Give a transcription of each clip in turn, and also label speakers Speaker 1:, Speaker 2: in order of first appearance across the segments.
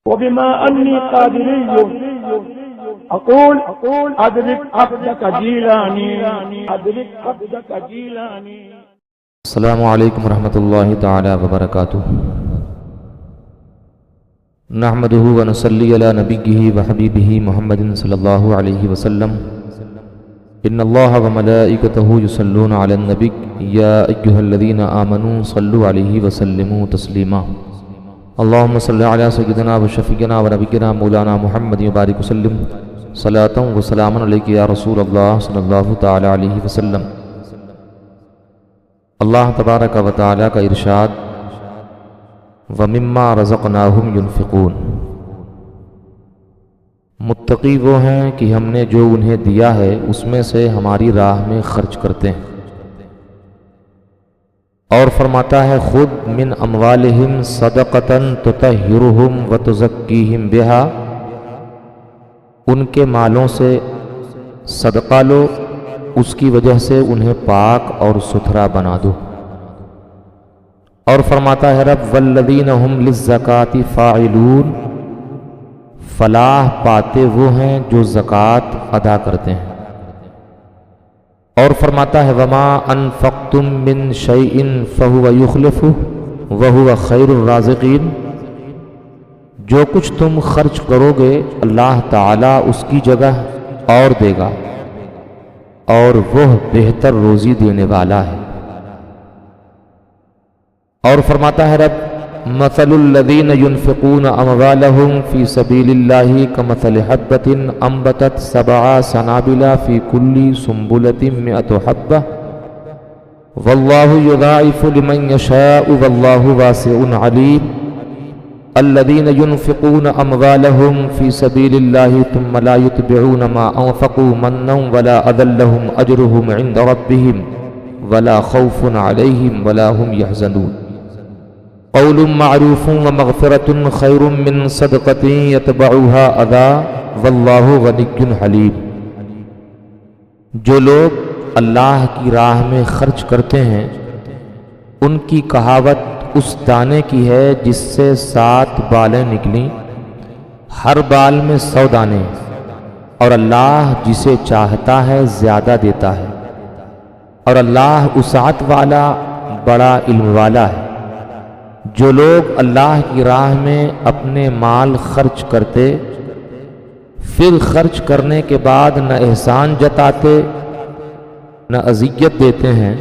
Speaker 1: وبما أني قادري أقول أدرك عبدك جيلاني أدرك عبدك جيلاني.
Speaker 2: السلام علیکم ورحمۃ اللہ تعالی وبرکاتہ. نحمده ونصلی علی نبیہ وحبیبہ محمد صلی اللہ علیہ وسلم. ان اللہ وملائکتہ یصلون علی النبی یا ایہا الذین آمنوا صلوا علیہ وسلموا تسلیما. اللہم صلی علی سیدنا وشفیعنا ونبینا مولانا محمد وبارک وسلم صلاۃ وسلام علیک یا رسول اللہ صلی اللہ تعالی علیہ وسلم. اللہ تبارک و تعالی کا ارشاد وَمِمَّا رَزَقْنَاهُمْ يُنْفِقُونَ. متقی وہ ہیں کہ ہم نے جو انہیں دیا ہے اس میں سے ہماری راہ میں خرچ کرتے ہیں. اور فرماتا ہے خود من اموالہم صدقۃ تطہرہم وتزکیہم بہا. ان کے مالوں سے صدقہ لو، اس کی وجہ سے انہیں پاک اور ستھرا بنا دو. اور فرماتا ہے رب والذین ہم للزکاۃ فاعلون. فلاح پاتے وہ ہیں جو زکوٰۃ ادا کرتے ہیں. اور فرماتا ہے وما انفقتم من شیء فہو یخلفہ وہو خیر الرازقین. جو کچھ تم خرچ کرو گے اللہ تعالیٰ اس کی جگہ اور دے گا، اور وہ بہتر روزی دینے والا ہے. اور فرماتا ہے رب مثل الذین ينفقون اموالهم فی سبیل اللہ کمثل حبۃ انبتت 7 سنابل فی کل سنبلۃ 100 حبۃ واللہ یضاعف لمن یشاء واللہ واسع علیم. الذین ينفقون اموالهم فی سبیل اللہ ثم لا یتبعون ما انفقوا منا ولا اذى لهم اجرهم عند ربهم ولا خوف علیہم ولا هم يحزنون. قول معروف ومغفرۃ خیر من صدقۃ یتبعها اذى واللہ غنی حلیم. جو لوگ اللہ کی راہ میں خرچ کرتے ہیں ان کی کہاوت اس دانے کی ہے جس سے 7 بالیں نکلیں، ہر بال میں 100 دانے، اور اللہ جسے چاہتا ہے زیادہ دیتا ہے، اور اللہ وسعت والا بڑا علم والا ہے. جو لوگ اللہ کی راہ میں اپنے مال خرچ کرتے پھر خرچ کرنے کے بعد نہ احسان جتاتے نہ اذیت دیتے ہیں،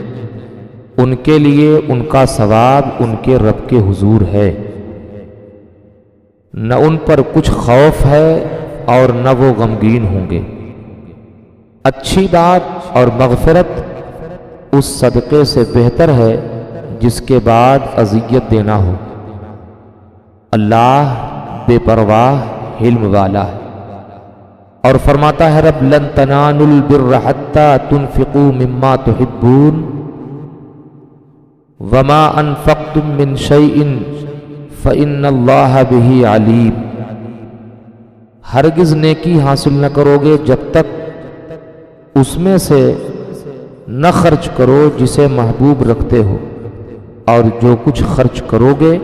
Speaker 2: ان کے لیے ان کا ثواب ان کے رب کے حضور ہے. نہ ان پر کچھ خوف ہے اور نہ وہ غمگین ہوں گے. اچھی بات اور مغفرت اس صدقے سے بہتر ہے جس کے بعد اذیت دینا ہو. اللہ بے پرواہ حلم والا ہے. اور فرماتا ہے رب لن تنالوا البر حتى تنفقوا مما تحبون وما انفقتم من شيء فإن الله به علیم. ہرگز نیکی حاصل نہ کرو گے جب تک اس میں سے نہ خرچ کرو جسے محبوب رکھتے ہو، اور جو کچھ خرچ کرو گے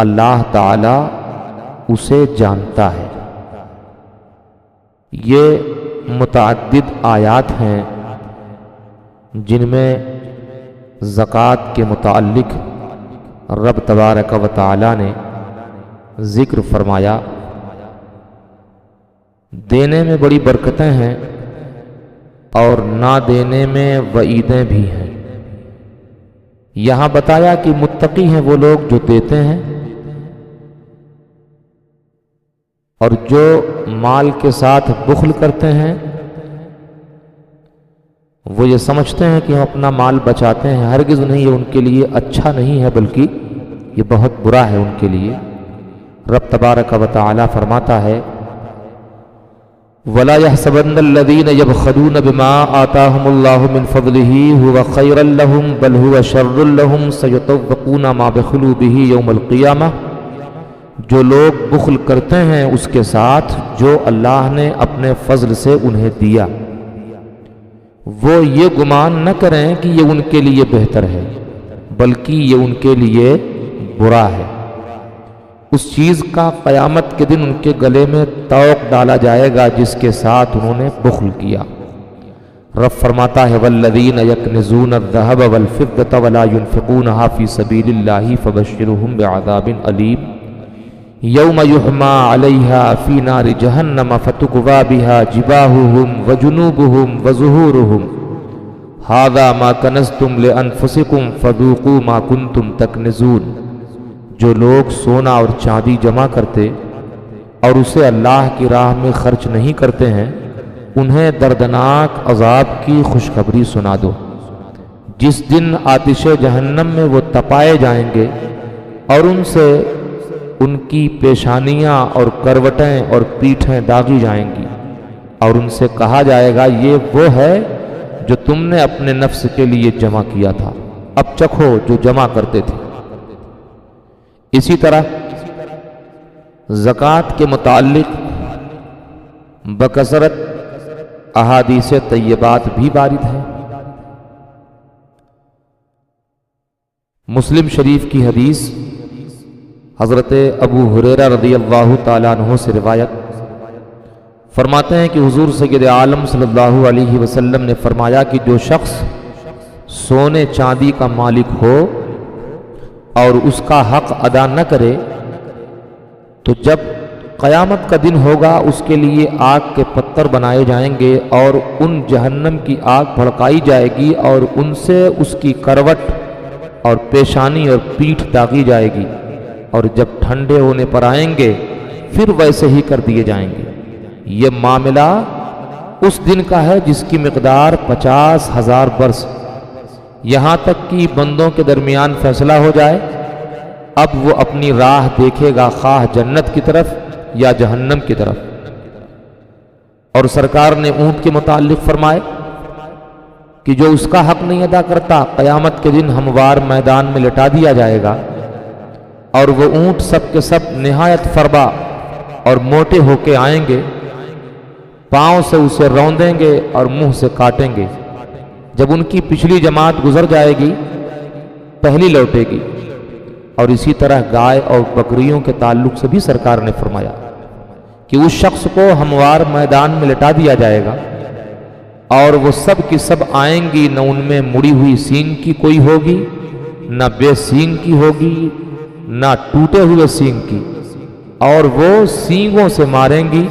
Speaker 2: اللہ تعالی اسے جانتا ہے. یہ متعدد آیات ہیں جن میں زکوٰۃ کے متعلق رب تبارک و تعالی نے ذکر فرمایا. دینے میں بڑی برکتیں ہیں اور نہ دینے میں وعیدیں بھی ہیں. یہاں بتایا کہ متقی ہیں وہ لوگ جو دیتے ہیں، اور جو مال کے ساتھ بخل کرتے ہیں وہ یہ سمجھتے ہیں کہ ہم اپنا مال بچاتے ہیں. ہرگز نہیں، یہ ان کے لیے اچھا نہیں ہے بلکہ یہ بہت برا ہے ان کے لیے. رب تبارک و تعالی فرماتا ہے وَلَا يَحْسَبَنَّ الَّذِينَ يَبْخَلُونَ بِمَا آتَاهُمُ اللَّهُ مِنْ فَضْلِهِ هُوَ خَيْرًا لَهُمْ بَلْ هُوَ شَرٌّ لَهُمْ سَيُطَوَّقُونَ مَا بَخِلُوا بِهِ يَوْمَ الْقِيَامَةِ. جو لوگ بخل کرتے ہیں اس کے ساتھ جو اللہ نے اپنے فضل سے انہیں دیا، وہ یہ گمان نہ کریں کہ یہ ان کے لیے بہتر ہے، بلکہ یہ ان کے لیے برا ہے. اس چیز کا قیامت کے دن ان کے گلے میں طوق ڈالا جائے گا جس کے ساتھ انہوں نے بخل کیا۔ رب فرماتا ہے والذین یکنزون الذہب والفضة ولا ينفقونها فی سبیل اللہ فبشرهم بعذاب علیم یوم یحمى علیہا فی نار جہنم فتکوی بها جباہهم وجنوبهم وظہورهم ھذا ما کنزتم لانفسکم فذوقوا ما کنتم تکنزون۔ جو لوگ سونا اور چاندی جمع کرتے اور اسے اللہ کی راہ میں خرچ نہیں کرتے ہیں انہیں دردناک عذاب کی خوشخبری سنا دو، جس دن آتش جہنم میں وہ تپائے جائیں گے اور ان سے ان کی پیشانیاں اور کروٹیں اور پیٹھیں داغی جائیں گی، اور ان سے کہا جائے گا یہ وہ ہے جو تم نے اپنے نفس کے لیے جمع کیا تھا، اب چکھو جو جمع کرتے تھے۔ اسی طرح زکوٰۃ کے متعلق بکثرت احادیث طیبات بھی وارد ہیں۔ مسلم شریف کی حدیث حضرت ابو ہریرہ رضی اللہ تعالیٰ عنہ سے روایت فرماتے ہیں کہ حضور سید عالم صلی اللہ علیہ وسلم نے فرمایا کہ جو شخص سونے چاندی کا مالک ہو اور اس کا حق ادا نہ کرے تو جب قیامت کا دن ہوگا اس کے لیے آگ کے پتھر بنائے جائیں گے اور ان جہنم کی آگ بھڑکائی جائے گی اور ان سے اس کی کروٹ اور پیشانی اور پیٹھ داغی جائے گی، اور جب ٹھنڈے ہونے پر آئیں گے پھر ویسے ہی کر دیے جائیں گے۔ یہ معاملہ اس دن کا ہے جس کی مقدار 50,000 برس، یہاں تک کہ بندوں کے درمیان فیصلہ ہو جائے۔ اب وہ اپنی راہ دیکھے گا، خواہ جنت کی طرف یا جہنم کی طرف۔ اور سرکار نے اونٹ کے متعلق فرمائے کہ جو اس کا حق نہیں ادا کرتا قیامت کے دن ہموار میدان میں لٹا دیا جائے گا، اور وہ اونٹ سب کے سب نہایت فربا اور موٹے ہو کے آئیں گے، پاؤں سے اسے روندیں گے اور منہ سے کاٹیں گے۔ جب ان کی پچھلی جماعت گزر جائے گی پہلی لوٹے گی۔ اور اسی طرح گائے اور بکریوں کے تعلق سے بھی سرکار نے فرمایا کہ اس شخص کو ہموار میدان میں لٹا دیا جائے گا اور وہ سب کی سب آئیں گی، نہ ان میں مڑی ہوئی سینگ کی کوئی ہوگی، نہ بے سینگ کی ہوگی، نہ ٹوٹے ہوئے سینگ کی، اور وہ سینگوں سے ماریں گی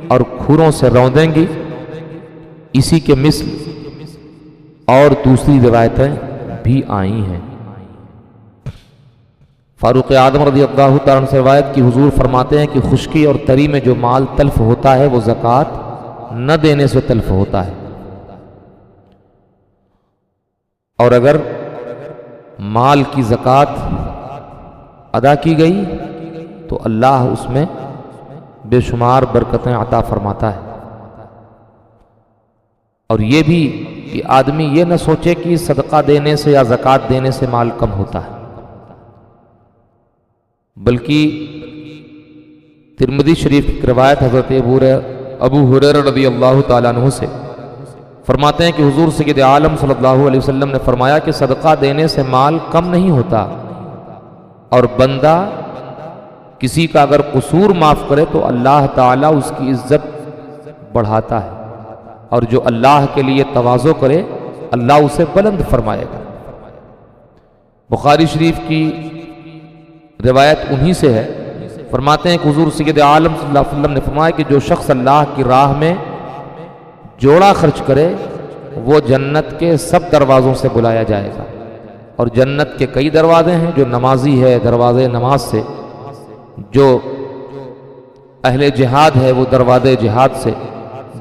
Speaker 2: اور کھروں سے روندیں گی۔ اسی کے مثل اور دوسری روایتیں بھی آئی ہیں۔ فاروق اعظم رضی اللہ تعالیٰ عنہ سے روایت کی حضور فرماتے ہیں کہ خشکی اور تری میں جو مال تلف ہوتا ہے وہ زکوٰۃ نہ دینے سے تلف ہوتا ہے، اور اگر مال کی زکوٰۃ ادا کی گئی تو اللہ اس میں بے شمار برکتیں عطا فرماتا ہے۔ اور یہ بھی کہ آدمی یہ نہ سوچے کہ صدقہ دینے سے یا زکوٰۃ دینے سے مال کم ہوتا ہے، بلکہ ترمذی شریف کی روایت حضرت ابو ہریرہ رضی اللہ تعالیٰ عنہ سے فرماتے ہیں کہ حضور سید عالم صلی اللہ علیہ وسلم نے فرمایا کہ صدقہ دینے سے مال کم نہیں ہوتا، اور بندہ کسی کا اگر قصور معاف کرے تو اللہ تعالیٰ اس کی عزت بڑھاتا ہے، اور جو اللہ کے لیے تواضع کرے اللہ اسے بلند فرمائے گا۔ بخاری شریف کی روایت انہی سے ہے، فرماتے ہیں کہ حضور سید عالم صلی اللہ علیہ وسلم نے فرمایا کہ جو شخص اللہ کی راہ میں جوڑا خرچ کرے وہ جنت کے سب دروازوں سے بلایا جائے گا، اور جنت کے کئی دروازے ہیں۔ جو نمازی ہے دروازے نماز سے، جو اہل جہاد ہے وہ دروازے جہاد سے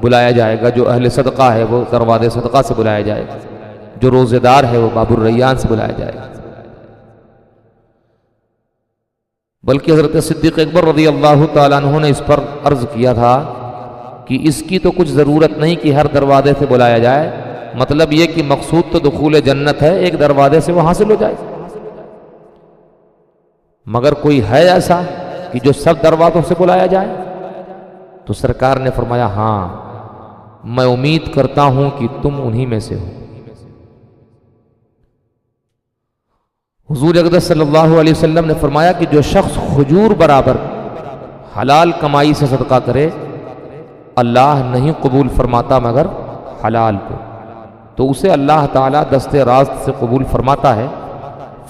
Speaker 2: بلایا جائے گا، جو اہل صدقہ ہے وہ دروازے صدقہ سے بلایا جائے گا، جو روزے دار ہے وہ باب الریان سے بلایا جائے گا۔ بلکہ حضرت صدیق اکبر رضی اللہ تعالیٰ عنہ نے اس پر عرض کیا تھا کہ اس کی تو کچھ ضرورت نہیں کہ ہر دروازے سے بلایا جائے، مطلب یہ کہ مقصود تو دخول جنت ہے، ایک دروازے سے وہ حاصل ہو جائے، مگر کوئی ہے ایسا کہ جو سب دروازوں سے بلایا جائے؟ تو سرکار نے فرمایا ہاں، میں امید کرتا ہوں کہ تم انہی میں سے ہو۔ حضور اقدس صلی اللہ علیہ وسلم نے فرمایا کہ جو شخص کھجور برابر حلال کمائی سے صدقہ کرے اللہ نہیں قبول فرماتا مگر حلال کو، تو اسے اللہ تعالیٰ دست راست سے قبول فرماتا ہے،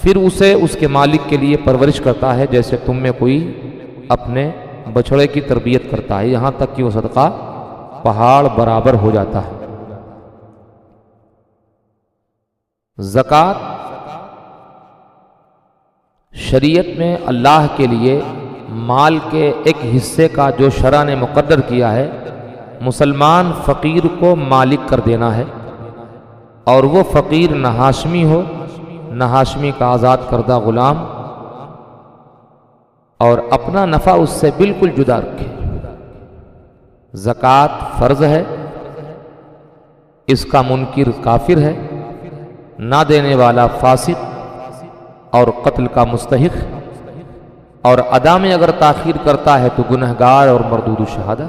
Speaker 2: پھر اسے اس کے مالک کے لیے پرورش کرتا ہے جیسے تم میں کوئی اپنے بچڑے کی تربیت کرتا ہے، یہاں تک کہ وہ صدقہ پہاڑ برابر ہو جاتا ہے۔ زکوٰۃ شریعت میں اللہ کے لیے مال کے ایک حصے کا جو شرع نے مقرر کیا ہے، مسلمان فقیر کو مالک کر دینا ہے، اور وہ فقیر نہ ہاشمی ہو نہ ہاشمی کا آزاد کردہ غلام، اور اپنا نفع اس سے بالکل جدا رکھے۔ زکوٰۃ فرض ہے، اس کا منکر کافر ہے، نہ دینے والا فاسق اور قتل کا مستحق، اور ادا میں اگر تاخیر کرتا ہے تو گنہگار اور مردود الشہادہ۔